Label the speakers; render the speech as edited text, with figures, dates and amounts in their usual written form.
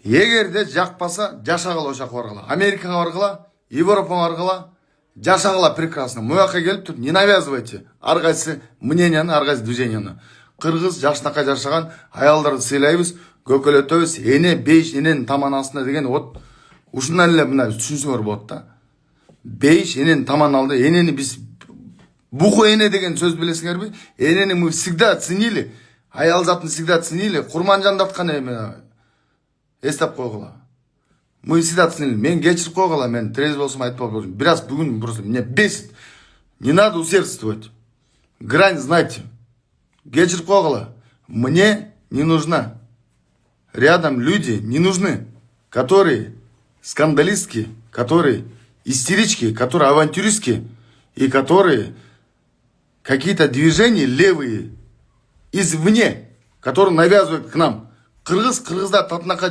Speaker 1: Егерде жақпаса, жашағыла ошақ барғыла. Америкаға барғыла, Европаға барғыла, жашағыла прекрасно. Мұяққа келіп тұр, не навязывайте. Арғайсы мненияны, арғайсы движенияны. Қырғыз жашынаққа жашаған аялдарды сыйлайбыз, көкөлөтөбүз, эне бейш эненин таман астына деген от ушундан эле мына түшүнсөңөр болот да. Бейш эненин таман алды, энени биз буху эне деген сөз билесиңерби? Энени мы всегда ценили, аял затын всегда ценили. Курманжандаткан эме эстеп койгула. Мы всегда ценили. Мен кечирип койгула, мен трезв болсом айтпай болдум. Бираз бүгүн просто меня бесит. Не надо усердствовать. Грань знайте. Кечирип койгула. Мне не нужна. Рядом люди не нужны, которые скандалистки, которые истерички, которые авантюристки и которые какие-то движения левые извне, которые навязывают к нам. Кыргыз кыргыздар татынака